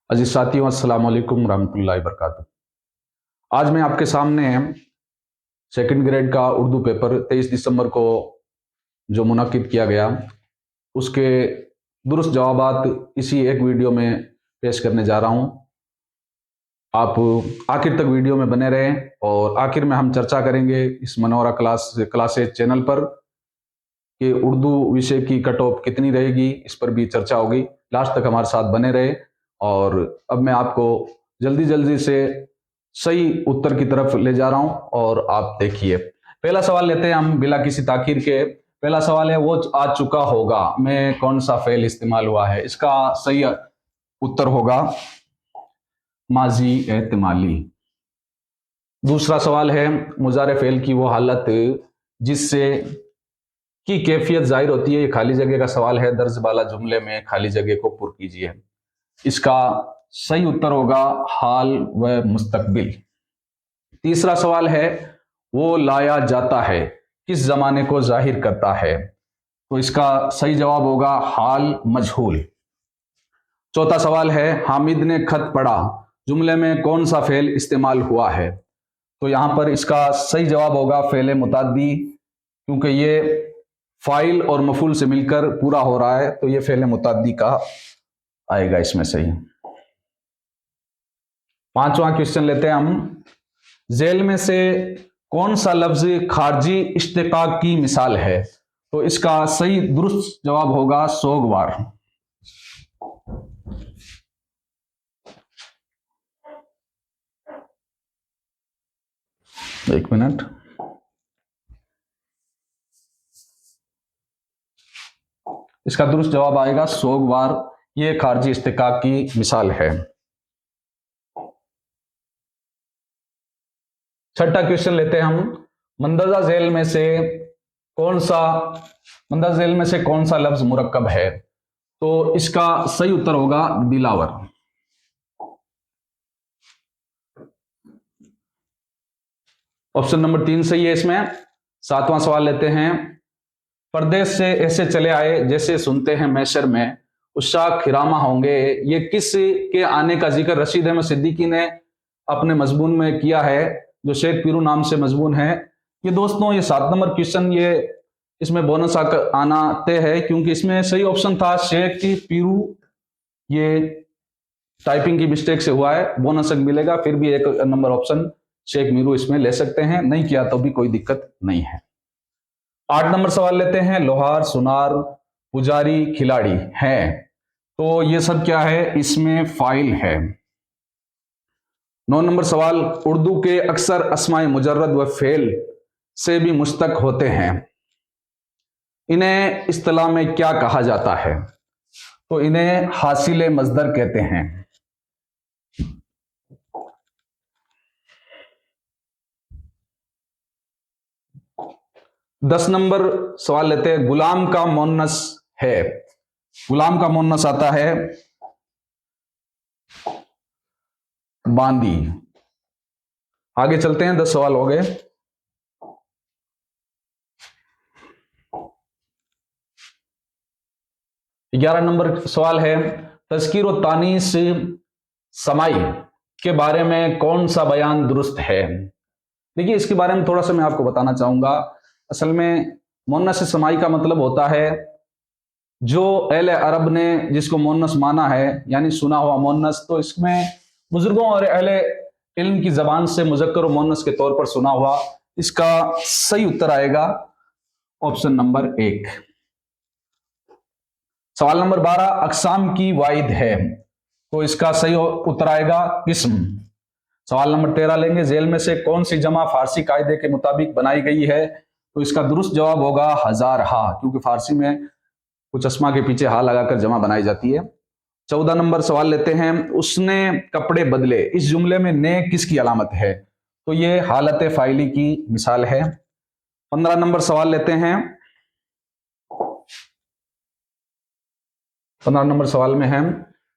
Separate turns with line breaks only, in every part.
अजीज साथियों, अस्सलाम वालेकुम रहमतुल्लाहि वबरकातुहू। आज मैं आपके सामने सेकंड ग्रेड का उर्दू पेपर 23 दिसंबर को जो मुनक्किद किया गया उसके दुरुस्त जवाबात इसी एक वीडियो में पेश करने जा रहा हूं। आप आखिर तक वीडियो में बने रहें और आखिर में हम चर्चा करेंगे इस मनोरा क्लासेज चैनल पर कि उर्दू विषय की कट ऑफ कितनी रहेगी, इस पर भी चर्चा होगी। लास्ट तक हमारे साथ बने रहे। और अब मैं आपको जल्दी जल्दी से सही उत्तर की तरफ ले जा रहा हूं और आप देखिए। पहला सवाल लेते हैं हम बिना किसी ताखीर के। पहला सवाल है, वो आ चुका होगा में कौन सा फेल इस्तेमाल हुआ है? इसका सही उत्तर होगा माजी एहतिमाली। दूसरा सवाल है, मुजारे फेल की वो हालत जिससे की कैफियत जाहिर होती है। ये खाली जगह का सवाल है। दर्ज वाला जुमले में खाली जगह को पुर कीजिए। इसका सही उत्तर होगा हाल व मुस्तकबिल। तीसरा सवाल है, वो लाया जाता है किस जमाने को जाहिर करता है? तो इसका सही जवाब होगा हाल मजहूल। चौथा सवाल है, हामिद ने खत पढ़ा जुमले में कौन सा फेल इस्तेमाल हुआ है? तो यहां पर इसका सही जवाब होगा फेले मुताद्दी, क्योंकि ये फाइल और मफूल से मिलकर पूरा हो रहा है, तो ये फेले मुताद्दी का आएगा इसमें सही। पांचवा क्वेश्चन लेते हैं हम। जेल में से कौन सा लफ्ज खारजी इश्तिकाक की मिसाल है? तो इसका सही दुरुस्त जवाब होगा सोगवार। एक मिनट। इसका दुरुस्त जवाब आएगा सोगवार। ये खारजी इश्तिकाक की मिसाल है। छठा क्वेश्चन लेते हैं हम। मंदरजा जेल में से कौन सा लफ्ज मुरक्कब है? तो इसका सही उत्तर होगा दिलावर। ऑप्शन नंबर 3 सही है इसमें। सातवां सवाल लेते हैं। परदेश से ऐसे चले आए जैसे सुनते हैं मैशर में उशाक खिरामा होंगे, ये किस के आने का जिक्र रशीद अहमद सिद्दीकी ने अपने मजमून में किया है, जो शेख पीरू नाम से मजमून है? ये दोस्तों, ये 7 नंबर क्वेश्चन, ये इसमें बोनस आना तय है, क्योंकि इसमें सही ऑप्शन था शेख की पीरू। ये टाइपिंग की मिस्टेक से हुआ है, बोनस मिलेगा। फिर भी एक नंबर ऑप्शन शेख मीरू इसमें ले सकते हैं, नहीं किया तो भी कोई दिक्कत नहीं है। 8 नंबर सवाल लेते हैं। लोहार, सुनार, पुजारी, खिलाड़ी हैं, तो ये सब क्या है? इसमें फाइल है। 9 नंबर सवाल, उर्दू के अक्सर अस्माए मुजर्रद व फेल से भी मुश्तक होते हैं, इन्हें इस्तिलाह में क्या कहा जाता है? तो इन्हें हासिल मजदर कहते हैं। 10 नंबर सवाल लेते हैं। गुलाम का मोन्नस है, गुलाम का मोन्नस आता है बांदी। आगे चलते हैं, 10 सवाल हो गए। 11 नंबर सवाल है, तज़कीर व तानीस समाई के बारे में कौन सा बयान दुरुस्त है? देखिए, इसके बारे में थोड़ा सा मैं आपको बताना चाहूंगा। असल में मोन्नस समाई का मतलब होता है जो अहले अरब ने जिसको मोन्नस माना है, यानी सुना हुआ मोन्नस। तो इसमें बुजुर्गों और अहले इल्म की जबान से मुजक्कर और मोन्नस के तौर पर सुना हुआ। इसका सही उत्तर आएगा ऑप्शन नंबर 1। सवाल नंबर 12, अकसाम की वाहिद है, तो इसका सही उत्तर आएगा किस्म। सवाल नंबर 13 लेंगे। जेल में से कौन सी जमा फारसी कायदे के मुताबिक बनाई गई है? तो इसका दुरुस्त जवाब होगा हजार हा, क्योंकि फारसी में कुछ अस्मा के पीछे हा लगाकर जमा बनाई जाती है। 14 नंबर सवाल लेते हैं। उसने कपड़े बदले, इस जुमले में ने किसकी अलामत है? तो ये हालत फाइली की मिसाल है। 15 नंबर सवाल लेते हैं। 15 नंबर सवाल में है,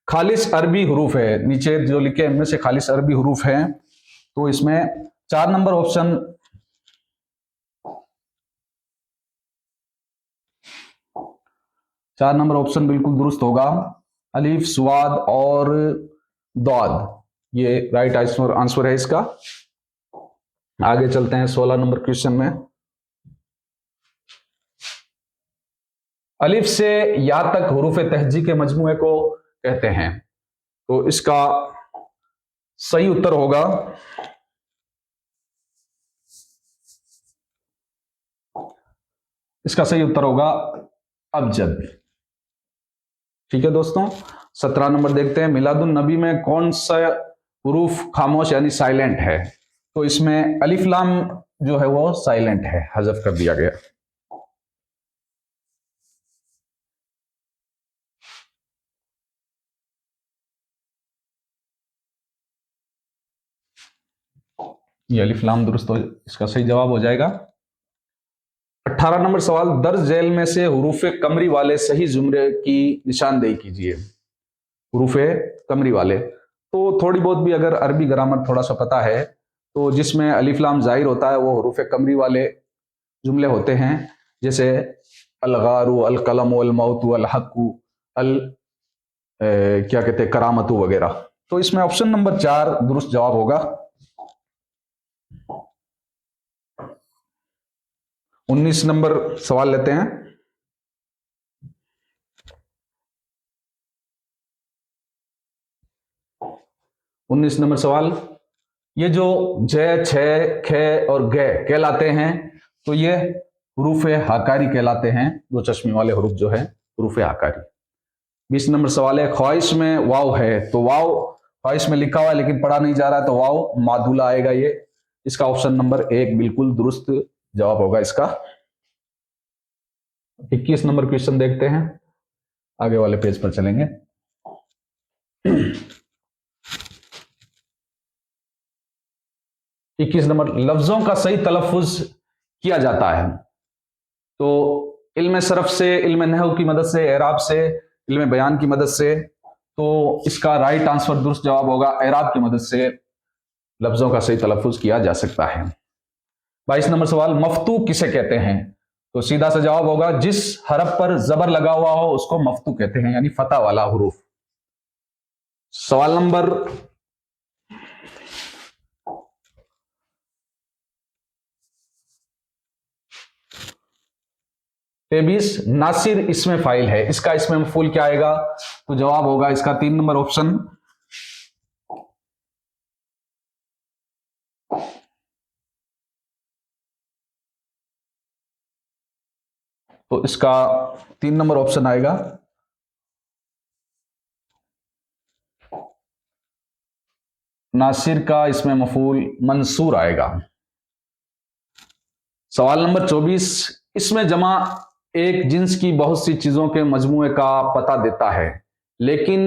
खालिस अरबी हरूफ है, नीचे जो लिखे इनमें से खालिस अरबी हरूफ है, तो इसमें 4 नंबर ऑप्शन 4 नंबर ऑप्शन बिल्कुल दुरुस्त होगा। अलीफ, स्वाद और दौद, ये राइट आंसर है इसका। आगे चलते हैं 16 नंबर क्वेश्चन में। अलिफ से या तक हुरूफ तहजी के मजमूए को कहते हैं। तो इसका सही उत्तर होगा अबजद। ठीक है दोस्तों, 17 नंबर देखते हैं। मिलादुन नबी में कौन सा हुरूफ खामोश यानी साइलेंट है? तो इसमें अलिफ लाम जो है वो साइलेंट है, हज़फ कर दिया गया। ये अलिफ लाम दुरुस्त हो, इसका सही जवाब हो जाएगा। 18 नंबर सवाल, दर्ज झैल में से हुरूफ कमरी वाले सही जुमरे की निशानदेही कीजिए। हुरूफ कमरी वाले, तो थोड़ी बहुत भी अगर अरबी ग्रामर थोड़ा सा पता है तो जिसमें अलिफ लाम जाहिर होता है वो हुरूफ कमरी वाले जुमले होते हैं, जैसे अलगारू, अल कलम, अल मौतु, अल हक्कु, अल क्या कहते हैं करामतु वगैरह। तो इसमें ऑप्शन नंबर 4 दुरुस्त जवाब होगा। 19 नंबर सवाल लेते हैं। 19 नंबर सवाल, ये जो जय, छ, ख और ग कहलाते हैं तो ये हुरूफ हाकारी कहलाते हैं। दो चश्मे वाले हुरूफ जो है हुरूफ हाकारी। 20 नंबर सवाल है, ख्वाहिश में वाव है तो वाव ख्वाहिश में लिखा हुआ है लेकिन पढ़ा नहीं जा रहा है तो वाव मादुला आएगा। ये इसका ऑप्शन नंबर 1 बिल्कुल दुरुस्त जवाब होगा इसका। 21 नंबर क्वेश्चन देखते हैं, आगे वाले पेज पर चलेंगे। 21 नंबर, लफ्जों का सही तलफ़ुज़ किया जाता है तो इल्म सरफ से, इल्म नहव की मदद से, एराब से, इल्म बयान की मदद से। तो इसका राइट आंसर दुरुस्त जवाब होगा एराब की मदद से लफ्जों का सही तलफ़ुज़ किया जा सकता है। 22 नंबर सवाल, मफ्तू किसे कहते हैं? तो सीधा सा जवाब होगा जिस हरफ पर जबर लगा हुआ हो उसको मफ्तू कहते हैं, यानी फतह वाला हुरूफ। सवाल नंबर 23, नासिर इसमें फाइल है, इसका इसमें मफूल क्या आएगा? तो जवाब होगा इसका 3 नंबर ऑप्शन। तो इसका 3 नंबर ऑप्शन आएगा नासिर का इसमें मफूल मंसूर आएगा। सवाल नंबर 24, इसमें जमा एक जिन्स की बहुत सी चीजों के मजमूए का पता देता है लेकिन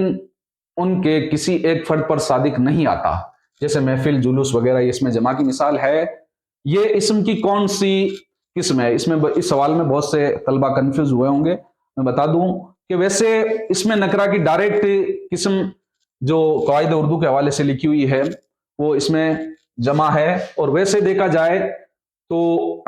उनके किसी एक फर्द पर सादिक नहीं आता, जैसे महफिल, जुलूस वगैरह, ये इसमें जमा की मिसाल है। ये इस्म की कौन सी किस्म है? इसमें इस सवाल में बहुत से तलबा कंफ्यूज हुए होंगे। मैं बता दूं कि वैसे इसमें नकरा की डायरेक्ट किस्म जो कायदे उर्दू के हवाले से लिखी हुई है वो इसमें जमा है, और वैसे देखा जाए तो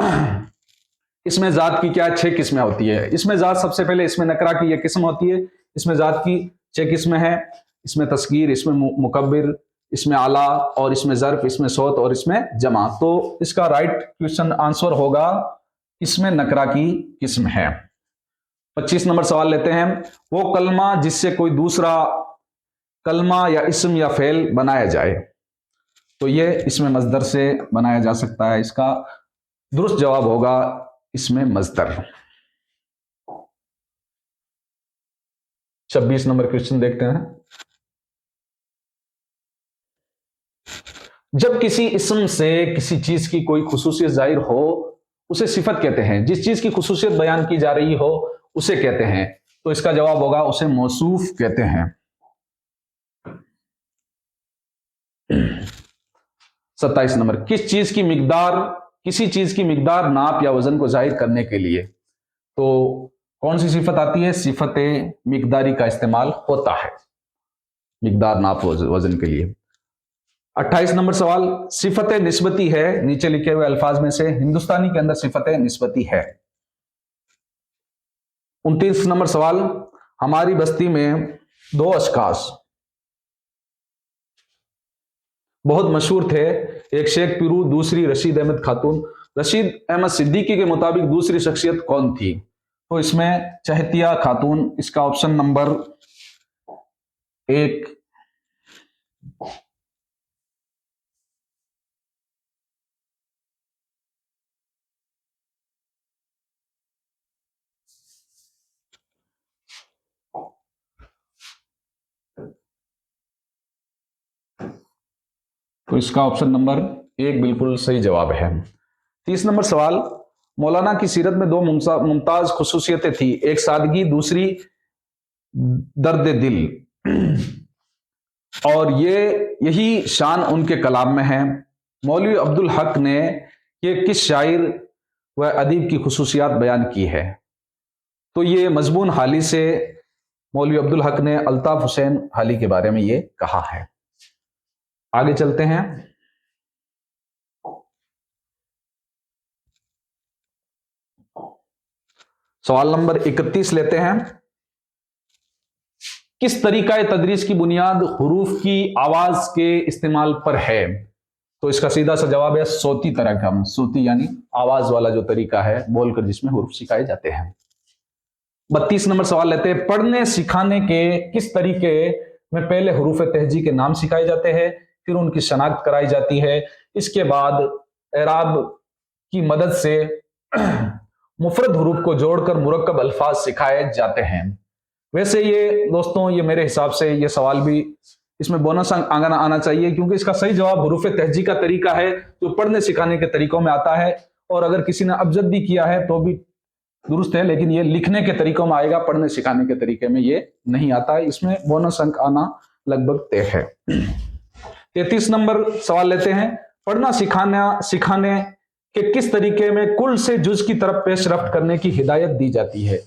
इसमें जात की क्या 6 किस्में होती है। इसमें जात सबसे पहले इसमें नकरा की यह किस्म होती है, इसमें जात की 6 किस्में हैं। इसमें तस्गीर, इसमें मुकब्बिर, इसमें आला, और इसमें ज़र्फ, इसमें सौत और इसमें जमा। तो इसका राइट क्वेश्चन आंसर होगा इसमें नकरा की किस्म है। 25 नंबर सवाल लेते हैं, वो कलमा जिससे कोई दूसरा कलमा या इस्म या फेल बनाया जाए। तो ये इसमें मजदर से बनाया जा सकता है, इसका दुरुस्त जवाब होगा इसमें मजदर। 26 नंबर क्वेश्चन देखते हैं। जब किसी इस्म से किसी चीज की कोई खुसूसियत जाहिर हो उसे सिफत कहते हैं, जिस चीज की खुसूसियत बयान की जा रही हो उसे कहते हैं। तो इसका जवाब होगा उसे मौसूफ कहते हैं। 27 नंबर, किसी चीज की मिकदार, नाप या वजन को जाहिर करने के लिए तो कौन सी सिफत आती है? सिफत मिकदारी का इस्तेमाल होता है मिकदार, नाप, वजन के लिए। 28 नंबर सवाल, सिफत निस्बती है नीचे लिखे हुए अल्फाज में से हिंदुस्तानी के अंदर सिफत निस्बती है। 29 नंबर सवाल, हमारी बस्ती में 2 अशखास बहुत मशहूर थे। एक शेख पिरू, दूसरी रशीद अहमद खातून। रशीद अहमद सिद्दीकी के मुताबिक दूसरी शख्सियत कौन थी? तो इसमें चहतिया खातून, इसका ऑप्शन नंबर 1। तो इसका ऑप्शन नंबर 1 बिल्कुल सही जवाब है। 30 नंबर सवाल, मौलाना की सीरत में दो मुमताज खुसूसियतें थी, एक सादगी, दूसरी दर्द दिल, और यही शान उनके कलाम में है। मौलवी अब्दुल हक ने ये किस शायर व अदीब की खुसूसियात बयान की है? तो ये मजबून हाली से मौलवी अब्दुल हक ने अल्ताफ हुसैन हाली के बारे में ये कहा है। आगे चलते हैं। सवाल नंबर 31 लेते हैं। किस तरीका तदरीस की बुनियाद हुरूफ की आवाज के इस्तेमाल पर है? तो इसका सीधा सा जवाब है सोती तरह का। सोती यानी आवाज वाला जो तरीका है बोलकर जिसमें हुरूफ सिखाए जाते हैं। 32 नंबर सवाल लेते हैं। पढ़ने सिखाने के किस तरीके में पहले हुरूफ तहजी के नाम सिखाए जाते हैं, फिर उनकी शनाख्त कराई जाती है, इसके बाद एराब की मदद से मुफरद हुरूफ को जोड़कर मुरक्कब अल्फाज सिखाए जाते हैं। वैसे ये दोस्तों, ये मेरे हिसाब से ये सवाल भी इसमें बोनस अंक आना चाहिए, क्योंकि इसका सही जवाब हुरूफ तहजी का तरीका है जो पढ़ने सिखाने के तरीकों में आता है। और अगर किसी ने अबजद भी किया है तो भी दुरुस्त है, लेकिन ये लिखने के तरीकों में आएगा, पढ़ने सिखाने के तरीके में ये नहीं आता है। इसमें बोनस अंक आना लगभग तय है। 33 नंबर सवाल लेते हैं। पढ़ना सिखाने के किस तरीके में कुल से जुज की तरफ पेशरफ्त करने की हिदायत दी जाती है?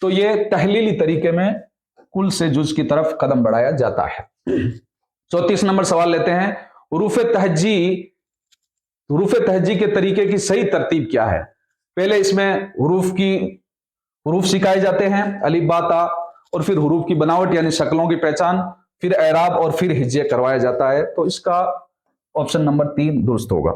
तो ये तहलीली तरीके में कुल से जुज की तरफ कदम बढ़ाया जाता है। 34 नंबर सवाल लेते हैं। हुरूफ तहजी के तरीके की सही तरतीब क्या है? पहले इसमें हुरूफ सिखाए जाते हैं, अलिफ बा ता, और फिर हुरूफ की बनावट यानी शक्लों की पहचान, फिर एराब और फिर हिज्जे करवाया जाता है। तो इसका ऑप्शन नंबर 3 दुरुस्त होगा।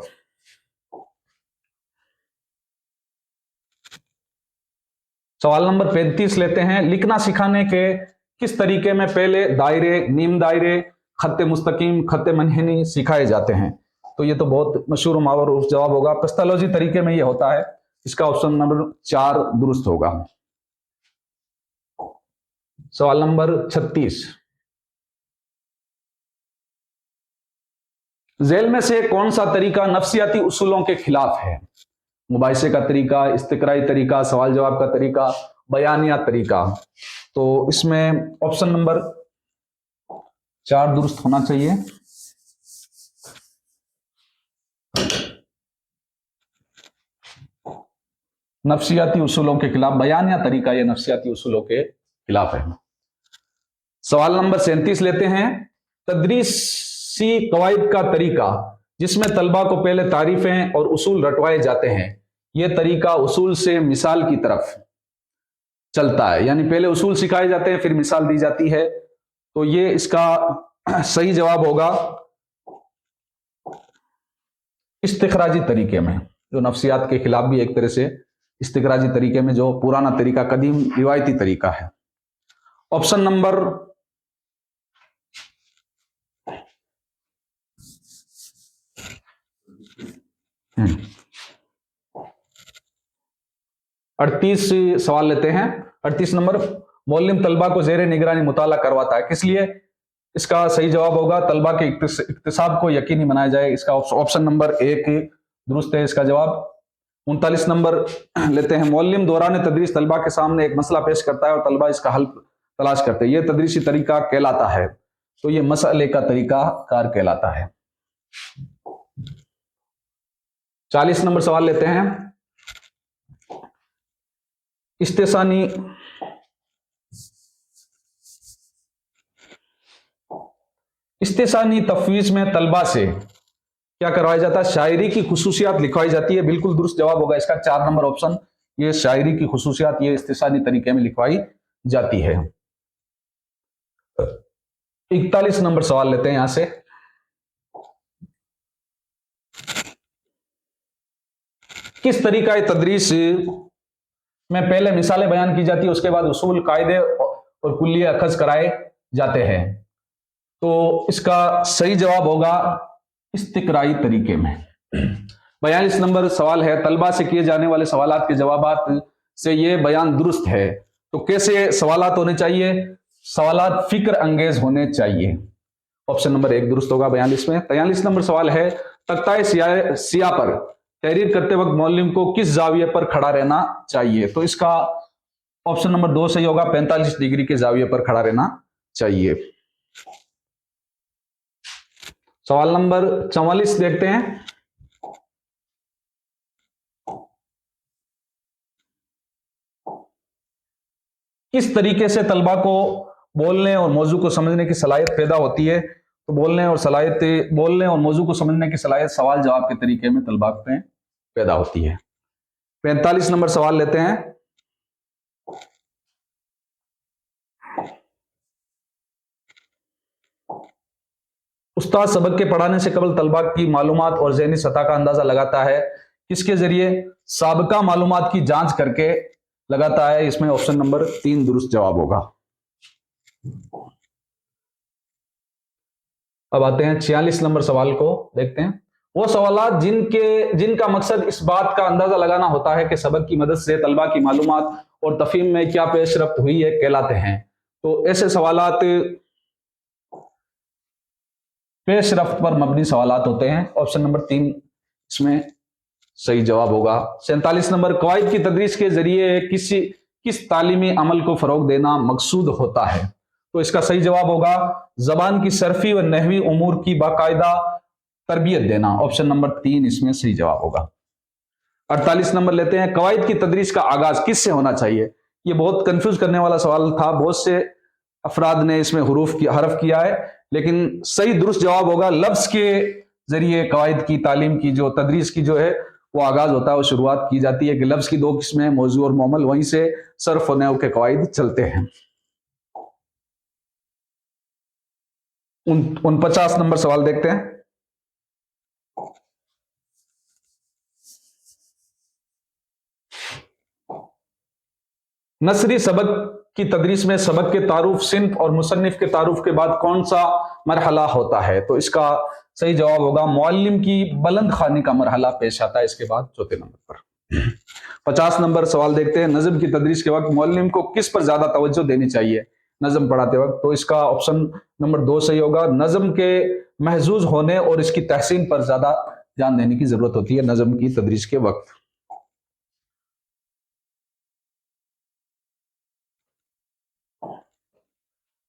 सवाल नंबर 35 लेते हैं। लिखना सिखाने के किस तरीके में पहले दायरे, नीम दायरे, खत्ते मुस्तकीम, खत्ते मनहनी सिखाए जाते हैं? तो ये तो बहुत मशहूर मारूफ जवाब होगा। पेस्टोलॉजी तरीके में ये होता है। इसका ऑप्शन नंबर 4 दुरुस्त होगा। सवाल नंबर 36। जेल में से कौन सा तरीका नफ्सियाती उसूलों के खिलाफ है? मुबाहिसे का तरीका, इस्तिकराई तरीका, सवाल जवाब का तरीका, बयानिया तरीका। तो इसमें ऑप्शन नंबर 4 दुरुस्त होना चाहिए। नफ्सियाती उसूलों के खिलाफ, बयानिया तरीका ये नफ्सियाती उसूलों के खिलाफ है। सवाल नंबर 37 लेते हैं। तदरीसी कवायद का तरीका जिसमें तलबा को पहले तारीफें और उसूल रटवाए जाते हैं, यह तरीका उसूल से मिसाल की तरफ चलता है, यानी पहले उसूल सिखाए जाते हैं फिर मिसाल दी जाती है। तो ये इसका सही जवाब होगा इस्तिखराजी तरीके में, जो नफ्सियात के खिलाफ भी एक तरह से इस्तिखराजी तरीके में, जो पुराना तरीका, कदीम रिवायती तरीका है। ऑप्शन नंबर 38 सवाल लेते हैं। 38 नंबर, मौलिम तलबा को जेर निगरानी मुताला करवाता है, किस लिए? इसका सही जवाब होगा तलबा के इक्तिसाब को यकीनी बनाया जाए। इसका ऑप्शन नंबर 1 दुरुस्त है इसका जवाब। 39 नंबर लेते हैं। मौलिम दौरान तदरीस तलबा के सामने एक मसला पेश करता है और तलबा इसका हल तलाश करते हैं, यह तदरीसी तरीका कहलाता है। तो यह मसले का तरीका कार कहलाता है। 40 नंबर सवाल लेते हैं। इस्तेसानी तफवीज में तलबा से क्या करवाया जाता है? शायरी की खुसूसियात लिखवाई जाती है। बिल्कुल दुरुस्त जवाब होगा इसका 4 नंबर ऑप्शन। ये शायरी की खुसूसियात ये इस्तेसानी तरीके में लिखवाई जाती है। 41 नंबर सवाल लेते हैं यहां से। किस तरीका तदरीस में पहले मिसालें बयान की जाती है, उसके बाद उसूल, कायदे और कुल्लिये अखज कराए जाते हैं? तो इसका सही जवाब होगा इस्तिकराई तरीके में। 42 नंबर सवाल है, तलबा से किए जाने वाले सवालात के जवाबात से ये बयान दुरुस्त है, तो कैसे सवालात होने चाहिए? सवालात फिक्र अंगेज होने चाहिए। ऑप्शन नंबर 1 दुरुस्त होगा 42 में। 43 नंबर सवाल है, तख्ताए सिया पर तहरीर करते वक्त मौलवी को किस जाविये पर खड़ा रहना चाहिए? तो इसका ऑप्शन नंबर 2 सही होगा, 45 डिग्री के जाविये पर खड़ा रहना चाहिए। सवाल नंबर 44 देखते हैं। किस तरीके से तलबा को बोलने और मौजू को समझने की सलाहियत पैदा होती है? तो बोलने और मौजू को समझने की सलाहियत सवाल जवाब के तरीके में तलबा में पैदा होती है। 45 नंबर सवाल लेते हैं। उस्ताद सबक के पढ़ाने से कबल तलबा की मालूमात और ज़हनी सतह का अंदाजा लगाता है, किसके जरिए? साबिका मालूमात की जांच करके लगाता है। इसमें ऑप्शन नंबर 3 दुरुस्त जवाब होगा। अब आते हैं 46 नंबर सवाल को देखते हैं। वो सवालात जिनका मकसद इस बात का अंदाजा लगाना होता है कि सबक की मदद से तलबा की मालूमात और तफहीम में क्या पेशरफ्त हुई है, कहलाते हैं। तो ऐसे सवालात पेशरफ्त पर मबनी सवालात होते हैं। ऑप्शन नंबर 3 इसमें सही जवाब होगा। 47 नंबर, कवाइद की तदरीस के जरिए किस तालीमी अमल को फरोग देना मकसूद होता है? तो इसका सही जवाब होगा जबान की सरफी व नहवी उमूर की बाकायदा तरबियत देना। ऑप्शन नंबर 3 इसमें सही जवाब होगा। 48 नंबर लेते हैं, कवाइद की तदरीस का आगाज किससे होना चाहिए? ये बहुत कंफ्यूज करने वाला सवाल था, बहुत से अफराद ने इसमें हरफ किया है, लेकिन सही दुरुस्त जवाब होगा लफ्ज के जरिए कवाइद की तालीम की जो तदरीस की जो है वो आगाज होता है, वो शुरुआत की जाती है कि लफ्ज की 2 किस्में मौजू और मुअम्मल, वहीं से सर्फ और नहव के कवाइद चलते हैं। 49 नंबर सवाल देखते हैं। नसरी सबक की तदरीस में सबक के तारुफ, सिन्फ और मुसन्निफ के तारुफ के बाद कौन सा मरहला होता है? तो इसका सही जवाब होगा मुअल्लिम की बुलंद खानी का मरहला पेश आता है इसके बाद चौथे नंबर पर। 50 नंबर सवाल देखते हैं, नज़म की तदरीस के वक्त मुअल्लिम को किस पर ज्यादा तवज्जो देनी चाहिए नज़म पढ़ाते वक्त? तो इसका ऑप्शन नंबर 2 सही होगा, नज़म के महजूज होने और इसकी तहसीन पर ज्यादा ध्यान देने की जरूरत होती है नज़म की तदरीस के वक्त।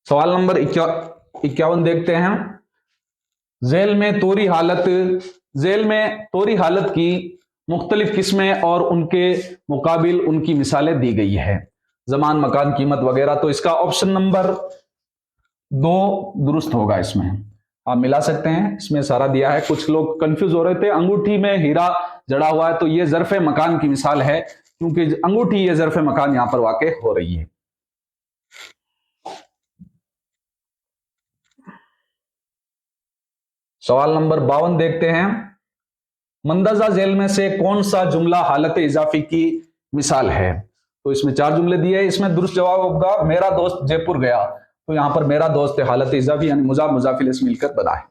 सवाल नंबर 51 देखते हैं। जेल में तोरी हालत की मुख्तलिफ किस्में और उनके मुकाबिल उनकी मिसालें दी गई है, जमान, मकान, कीमत वगैरह। तो इसका ऑप्शन नंबर 2 दुरुस्त होगा। इसमें आप मिला सकते हैं, इसमें सारा दिया है। कुछ लोग कंफ्यूज हो रहे थे, अंगूठी में हीरा जड़ा हुआ है, तो ये ज़र्फ़े मकान की मिसाल है, क्योंकि अंगूठी ये ज़र्फ़े मकान यहां पर वाक़े हो रही है। सवाल नंबर 52 देखते हैं, मंदजा जेल में से कौन सा जुमला हालत इजाफी की मिसाल है? तो इसमें 4 जुमले दिए, इसमें दुरुस्त जवाब होगा मेरा दोस्त जयपुर गया। तो यहां पर मेरा दोस्त हालत इजाफी यानी मुजाफ मुजाफिल से मिलकर बना है।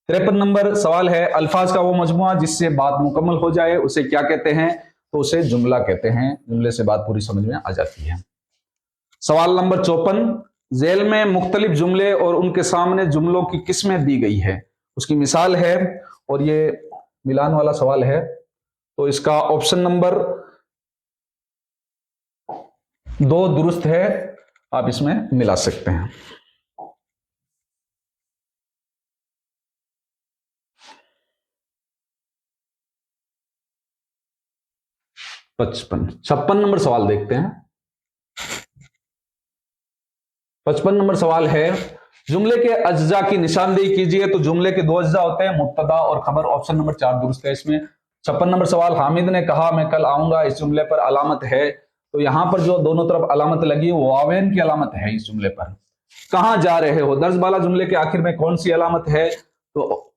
53 नंबर सवाल है, अल्फाज का वो मजमुआ जिससे बात मुकम्मल हो जाए उसे क्या कहते हैं? तो उसे जुमला कहते हैं, जुमले से बात पूरी समझ में आ जाती है। सवाल नंबर 54, जेल में मुख्तलिफ जुमले और उनके सामने जुमलों की किस्में दी गई है, उसकी मिसाल है, और ये मिलान वाला सवाल है। तो इसका ऑप्शन नंबर 2 दुरुस्त है, आप इसमें मिला सकते हैं। छप्पन नंबर सवाल देखते हैं। 55 नंबर सवाल है, जुमले के अज्जा की निशानदेही कीजिए। तो जुमले के 2 अज्जा होते हैं, मुब्तदा और खबर। ऑप्शन नंबर 4 दुरुस्त है इसमें। 56 नंबर सवाल, हामिद ने कहा मैं कल आऊंगा, इस जुमले पर अलामत है। तो यहां पर जो दोनों तरफ अलामत लगी है वो वावेन की अलामत है इस जुमले पर। कहां जा रहे हो, दर्ज वाला जुमले के आखिर में कौन सी अलामत है? तो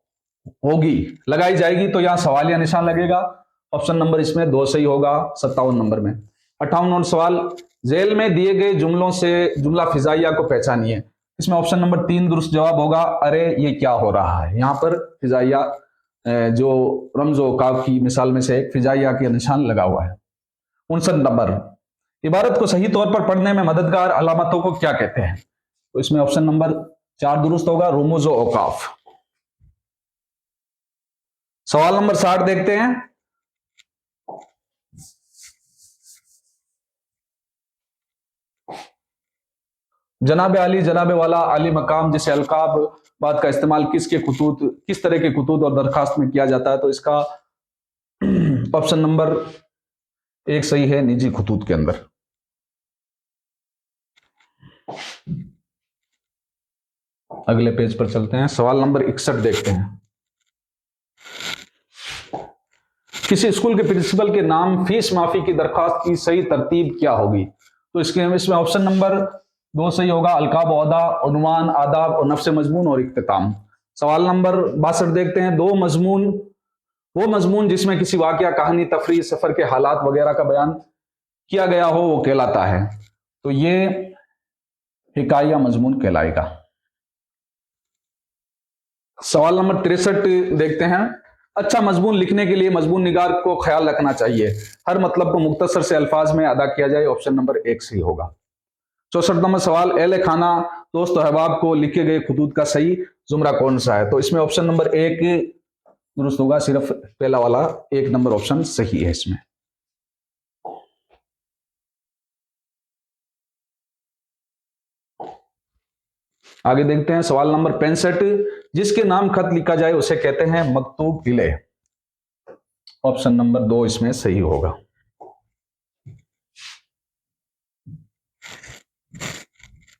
होगी, लगाई जाएगी, तो यहां सवालिया निशान लगेगा। ऑप्शन नंबर इसमें 2 सही होगा 57 नंबर में। 58वां सवाल, जेल में दिए गए जुमलों से जुमला फिजाइया को पहचानिए। इसमें ऑप्शन नंबर 3 दुरुस्त जवाब होगा, अरे ये क्या हो रहा है। यहाँ पर फिजाइया जो रमजो काफ की मिसाल में से एक फिजाइया के निशान लगा हुआ है। 59 नंबर, इबारत को सही तौर पर पढ़ने में मददगार अलामतों को क्या कहते हैं। तो इसमें ऑप्शन नंबर 4 दुरुस्त होगा, रुमूज व औकाफ। सवाल नंबर 60 देखते हैं। जनाब अली, जनाब वाला, अली मकाम जैसे अलकाब बात का इस्तेमाल किस तरह के कुतूत और दरखास्त में किया जाता है। तो इसका ऑप्शन नंबर 1 सही है, निजी खुतूत के अंदर। अगले पेज पर चलते हैं। सवाल नंबर 61 देखते हैं। किसी स्कूल के प्रिंसिपल के नाम फीस माफी की दरखास्त की सही तरतीब क्या होगी। तो इसमें ऑप्शन नंबर 2 सही होगा, अलकाब, ओहदा, उन्वान, आदाब और नफ्स मजमून और इख्तिताम। सवाल नंबर 62 देखते हैं। वो मजमून जिसमें किसी वाकया, कहानी, तफरीह, सफर के हालात वगैरह का बयान किया गया हो वो कहलाता है। तो ये हिकाया मजमून कहलाएगा। सवाल नंबर 63 देखते हैं। अच्छा मजमून लिखने के लिए मजमून निगार को ख्याल रखना चाहिए, हर मतलब को मुख्तसर से अल्फाज में अदा किया जाए। ऑप्शन नंबर 1 सही होगा। 64 नंबर सवाल, एहले खाना, दोस्त और अहबाब को लिखे गए खुतूत का सही जुमरा कौन सा है। तो इसमें ऑप्शन नंबर 1 दुरुस्त होगा, सिर्फ पहला वाला 1 नंबर ऑप्शन सही है इसमें। आगे देखते हैं। सवाल नंबर 65, जिसके नाम खत लिखा जाए उसे कहते हैं मकतूब इले। ऑप्शन नंबर 2 इसमें सही होगा।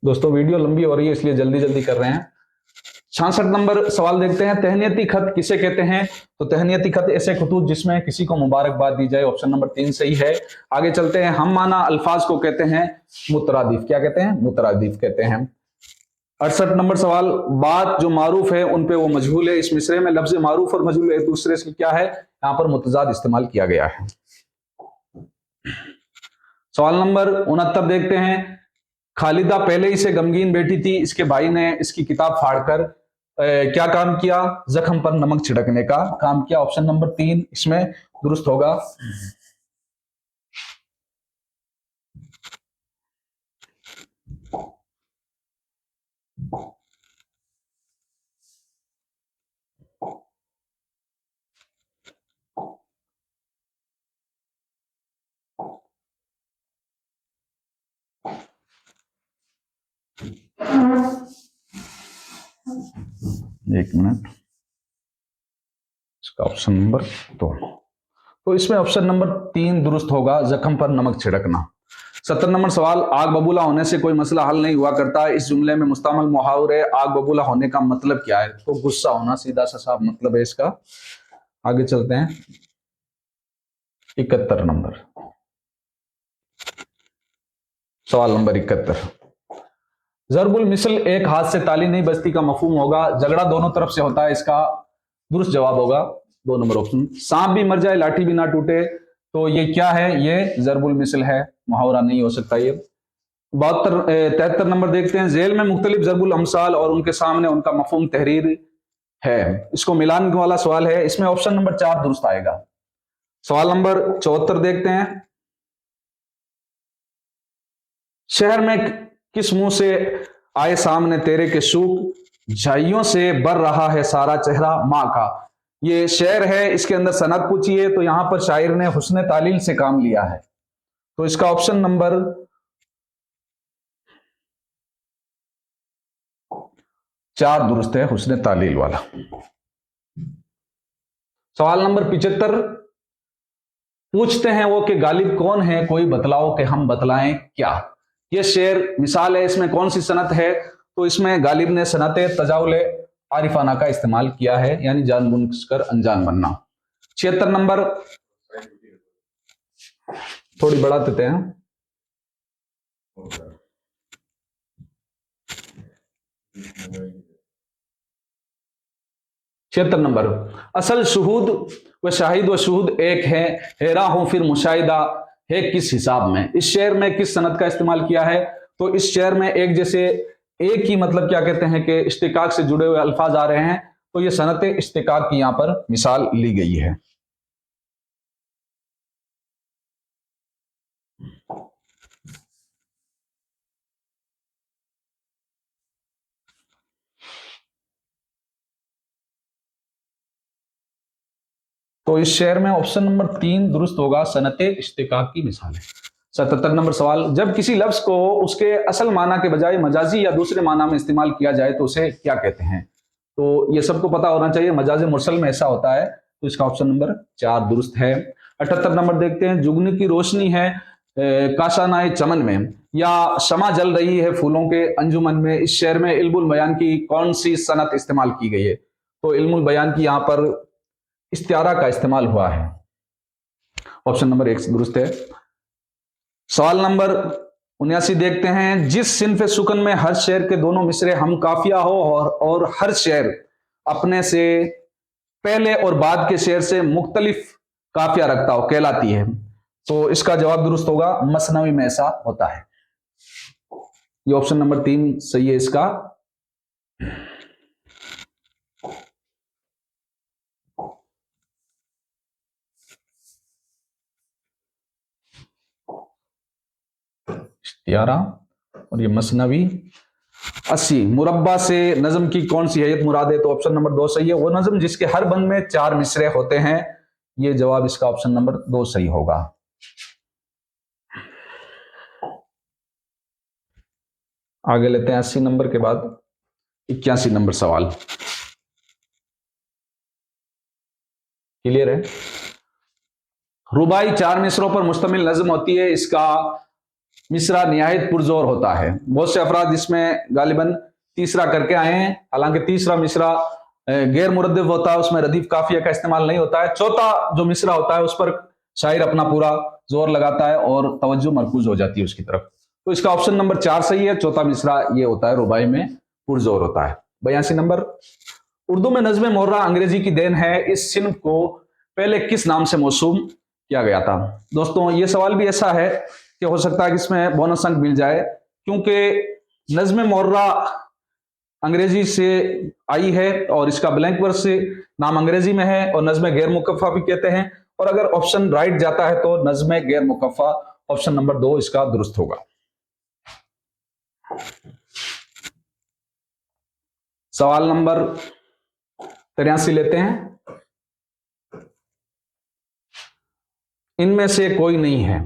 दोस्तों वीडियो लंबी हो रही है इसलिए जल्दी जल्दी कर रहे हैं। 66 नंबर सवाल देखते हैं। तहनीती खत किसे कहते हैं। तो तहनीती खत ऐसे खतूत जिसमें किसी को मुबारकबाद दी जाए। ऑप्शन नंबर 3 सही है। आगे चलते हैं। हम माना अल्फाज को कहते हैं मुतरादिफ। क्या कहते हैं, मुतरादिफ कहते हैं। 68 नंबर सवाल, बात जो मारूफ है उन पे वो मजहूल है। इस मिसरे में लफ्ज मारूफ और मजहूल एक दूसरे से क्या है, यहां पर मुतजाद इस्तेमाल किया गया है। सवाल नंबर 69 देखते हैं। खालिदा पहले ही से गमगीन बैठी थी, इसके भाई ने इसकी किताब फाड़कर क्या काम किया, जख्म पर नमक छिड़कने का काम किया। ऑप्शन नंबर 3 इसमें दुरुस्त होगा। एक मिनट, इसका ऑप्शन नंबर 2, तो इसमें ऑप्शन नंबर 3 दुरुस्त होगा, जख्म पर नमक छिड़कना। 70 नंबर सवाल, आग बबूला होने से कोई मसला हल नहीं हुआ करता, इस जुमले में मुस्तमल मुहावरे आग बबूला होने का मतलब क्या है। तो गुस्सा होना सीधा सा साफ मतलब है इसका। आगे चलते हैं। 71 नंबर सवाल नंबर 71, जरबुल मिसल एक हाथ से ताली नहीं बजती का मफहूम होगा, झगड़ा दोनों तरफ से होता है। इसका दुरुस्त जवाब होगा 2 नंबर ऑप्शन, सांप भी मर जाए लाठी भी ना टूटे। तो ये क्या है, ये जरबुल मिसल है, मुहावरा नहीं हो सकता ये। 73 नंबर देखते हैं। जेल में मुख्तलिफ जरबुल अमसाल और उनके सामने उनका मफहूम तहरीर है, इसको मिलान वाला सवाल है। इसमें ऑप्शन नंबर 4 दुरुस्त आएगा। सवाल नंबर 74 देखते हैं। शहर में किस मुंह से आए सामने तेरे के सूख, झाइयों से बर रहा है सारा चेहरा माँ का। ये शेर है, इसके अंदर सनद पूछी है, तो यहां पर शायर ने हुस्न तालील से काम लिया है। तो इसका ऑप्शन नंबर 4 दुरुस्त है, हुस्न तालील वाला। सवाल नंबर 75, पूछते हैं वो कि गालिब कौन है, कोई बतलाओ कि हम बतलाएं क्या। ये शेर मिसाल है, इसमें कौन सी सनत है। तो इसमें गालिब ने सनत तजाउल आरिफाना का इस्तेमाल किया है, यानी जानबूझकर अनजान बनना। 76 नंबर, थोड़ी बढ़ा देते हैं। 76 नंबर, असल शुहूद व शुहूद एक है, हेरा हो फिर मुशाहिदा है किस हिसाब में। इस शेर में किस सनद का इस्तेमाल किया है? तो इस शेर में एक जैसे एक ही मतलब क्या कहते हैं कि इश्तिकाक से जुड़े हुए अल्फाज आ रहे हैं, तो ये सनत इश्तिकाक की यहां पर मिसाल ली गई है। तो इस शेर में ऑप्शन नंबर 3 दुरुस्त होगा, सनत इश्तिकाक की मिसाल है। 77 नंबर सवाल, जब किसी लफ्ज को उसके असल माना के बजाय मजाजी या दूसरे माना में इस्तेमाल किया जाए तो उसे क्या कहते हैं? तो ये सबको पता होना चाहिए, मजाज मुरसल में ऐसा होता है, तो इसका ऑप्शन नंबर 4 दुरुस्त है। 78 नंबर देखते हैं, जुगनी की रोशनी है काशानाए चमन में, या शमा जल रही है फूलों के अंजुमन में, इस शेर में इल्मुल बयान की कौन सी सनत इस्तेमाल की गई है? तो इल्मुल बयान की यहां पर इस्तियारा का इस्तेमाल हुआ है। ऑप्शन नंबर 1 दुरुस्त है। सवाल नंबर 79 देखते हैं, जिस सिन्फ सुकन में हर शेर के दोनों मिसरे हम काफिया हो और हर शेर अपने से पहले और बाद के शेर से मुख्तलिफ काफिया रखता हो, कहलाती है। तो इसका जवाब दुरुस्त होगा, मसनवी में ऐसा होता है। ये ऑप्शन नंबर 3 सही है इसका। इश्तियारा और ये मसनवी। 80, मुरब्बा से नज्म की कौन सी हैयत मुराद है? तो ऑप्शन नंबर 2 सही है, वो नज्म जिसके हर बंद में 4 मिसरे होते हैं। ये जवाब इसका ऑप्शन नंबर 2 सही होगा। आगे लेते हैं 80 नंबर के बाद 81 नंबर सवाल। क्लियर है? रुबाई 4 मिसरों पर मुश्तमिल नज्म होती है, इसका मिसरा निहायत पुरजोर होता है। बहुत से अफराद इसमें गालिबन तीसरा करके आए हैं, हालांकि तीसरा मिसरा गैर मुरद्दिफ होता है, उसमें रदीफ काफिया का इस्तेमाल नहीं होता है। चौथा जो मिसरा होता है उस पर शायर अपना पूरा जोर लगाता है और तवज्जो मरकूज हो जाती है उसकी तरफ। तो इसका ऑप्शन नंबर 4 सही है, चौथा मिसरा ये होता है, रुबाई में पुरजोर होता है। 82 नंबर, उर्दू में नज्म मोर्रा अंग्रेजी की देन है, इस सिन्फ को पहले किस नाम से मौसूम किया गया था? दोस्तों ये सवाल भी ऐसा है कि हो सकता है कि इसमें बोनस अंक मिल जाए, क्योंकि नज्म मोर्रा अंग्रेजी से आई है और इसका ब्लैंक वर्स से नाम अंग्रेजी में है, और नज्म गैर मुकफ़ा भी कहते हैं। और अगर ऑप्शन राइट जाता है तो नज्म गैर मुकफ़ा ऑप्शन नंबर 2 इसका दुरुस्त होगा। सवाल नंबर 83 लेते हैं, इनमें से कोई नहीं है,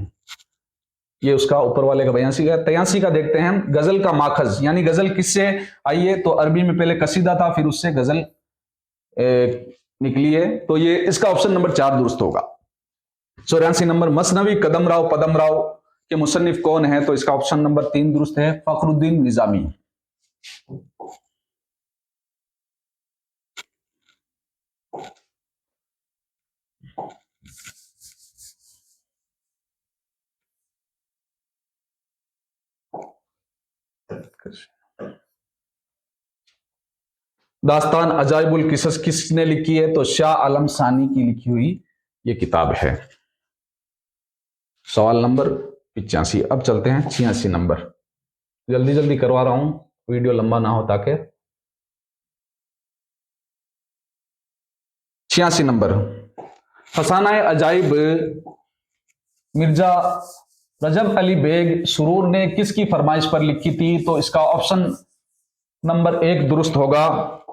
ये उसका ऊपर वाले का 82 का। 83 का देखते हैं, गजल का माखज यानी गजल किससे आई है? तो अरबी में पहले कसीदा था, फिर उससे गजल निकली है, तो ये इसका ऑप्शन नंबर 4 दुरुस्त होगा। 84 नंबर, मसनवी कदम राव पदम राव के मुसन्निफ कौन है? तो इसका ऑप्शन नंबर 3 दुरुस्त है, फखरुद्दीन निजामी। दास्तान अजाइबुल किसस किसने लिखी है? तो शाह आलम सानी की लिखी हुई ये किताब है। सवाल नंबर 85। अब चलते हैं 86 नंबर, जल्दी जल्दी करवा रहा हूं, वीडियो लंबा ना हो ताकि। 86 नंबर, फसाना अजाइब मिर्जा रजब अली बेग सुरूर ने किसकी फरमाइश पर लिखी थी? तो इसका ऑप्शन नंबर 1 दुरुस्त होगा,